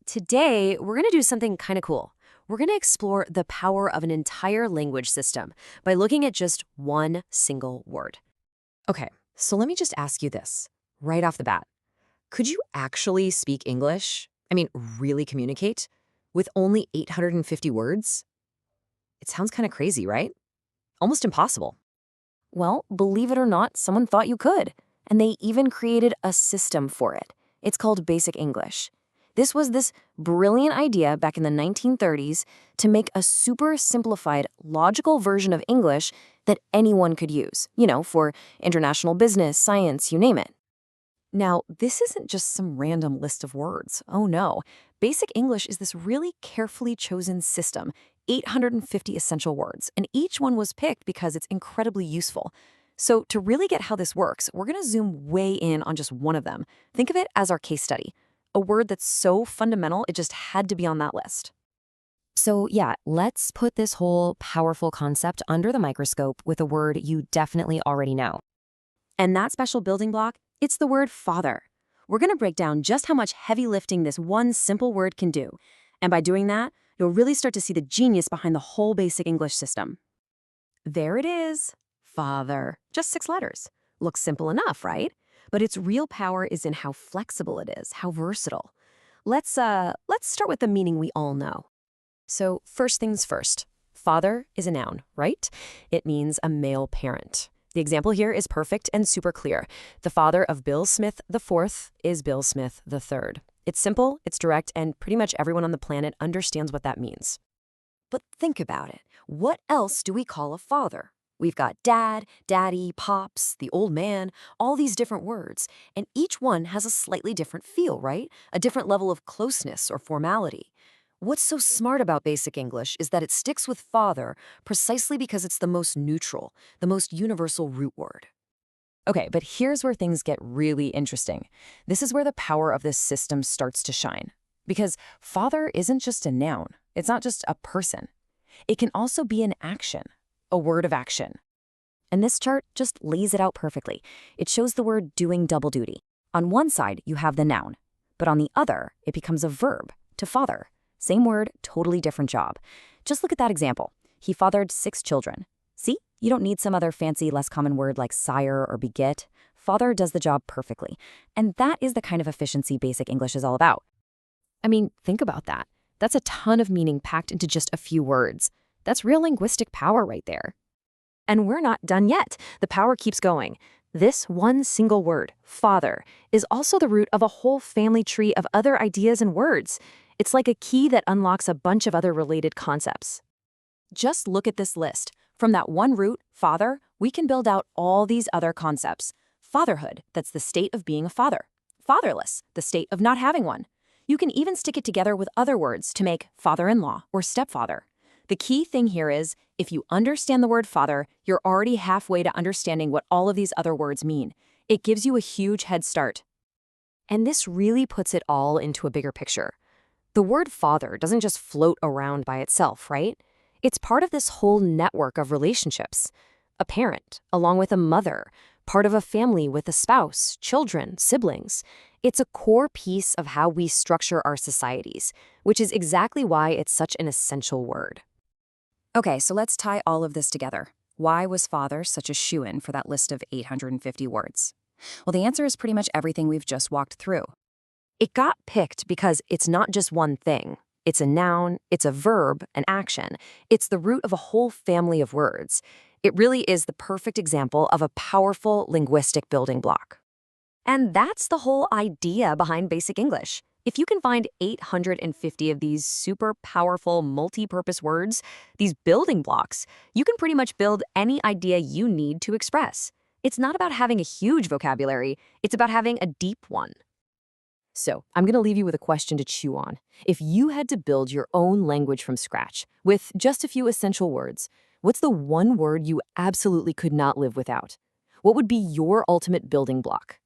Today, we're going to do something kind of cool. We're going to explore the power of an entire language system by looking at just one single word. Okay, so let me just ask you this right off the bat. Could you actually speak English? I mean, really communicate with only 850 words? It sounds kind of crazy, right? Almost impossible. Well, believe it or not, someone thought you could, and they even created a system for it. It's called Basic English. This was this brilliant idea back in the 1930s to make a super simplified, logical version of English that anyone could use, for international business, science, you name it. Now, this isn't just some random list of words. Oh no. Basic English is this really carefully chosen system, 850 essential words, and each one was picked because it's incredibly useful. So to really get how this works, we're going to zoom way in on just one of them. Think of it as our case study, a word that's so fundamental it just had to be on that list. So yeah, let's put this whole powerful concept under the microscope with a word you definitely already know. And that special building block, it's the word father. We're going to break down just how much heavy lifting this one simple word can do. And by doing that, you'll really start to see the genius behind the whole Basic English system. There it is. Father. Just 6 letters. Looks simple enough, right? But its real power is in how flexible it is, how versatile. Let's start with the meaning we all know. So first things first. Father is a noun, right? It means a male parent. The example here is perfect and super clear. The father of Bill Smith IV is Bill Smith III. It's simple, it's direct, and pretty much everyone on the planet understands what that means. But think about it. What else do we call a father? We've got dad, daddy, pops, the old man, all these different words, and each one has a slightly different feel, right? A different level of closeness or formality. What's so smart about Basic English is that it sticks with father precisely because it's the most neutral, the most universal root word. Okay, but here's where things get really interesting. This is where the power of this system starts to shine. Because father isn't just a noun. It's not just a person. It can also be an action, a word of action. And this chart just lays it out perfectly. It shows the word doing double duty. On one side, you have the noun, but on the other, it becomes a verb, to father. Same word, totally different job. Just look at that example. He fathered 6 children. See? You don't need some other fancy, less common word like sire or beget. Father does the job perfectly. And that is the kind of efficiency Basic English is all about. I mean, think about that. That's a ton of meaning packed into just a few words. That's real linguistic power right there. And we're not done yet. The power keeps going. This one single word, father, is also the root of a whole family tree of other ideas and words. It's like a key that unlocks a bunch of other related concepts. Just look at this list. From that one root, father, we can build out all these other concepts. Fatherhood, that's the state of being a father. Fatherless, the state of not having one. You can even stick it together with other words to make father-in-law or stepfather. The key thing here is, if you understand the word father, you're already halfway to understanding what all of these other words mean. It gives you a huge head start. And this really puts it all into a bigger picture. The word father doesn't just float around by itself, right? It's part of this whole network of relationships. A parent, along with a mother, part of a family with a spouse, children, siblings. It's a core piece of how we structure our societies, which is exactly why it's such an essential word. Okay, so let's tie all of this together. Why was father such a shoo-in for that list of 850 words? Well, the answer is pretty much everything we've just walked through. It got picked because it's not just one thing. It's a noun, it's a verb, an action. It's the root of a whole family of words. It really is the perfect example of a powerful linguistic building block. And that's the whole idea behind Basic English. If you can find 850 of these super powerful multi-purpose words, these building blocks, you can pretty much build any idea you need to express. It's not about having a huge vocabulary, it's about having a deep one. So, I'm going to leave you with a question to chew on. If you had to build your own language from scratch, with just a few essential words, what's the one word you absolutely could not live without? What would be your ultimate building block?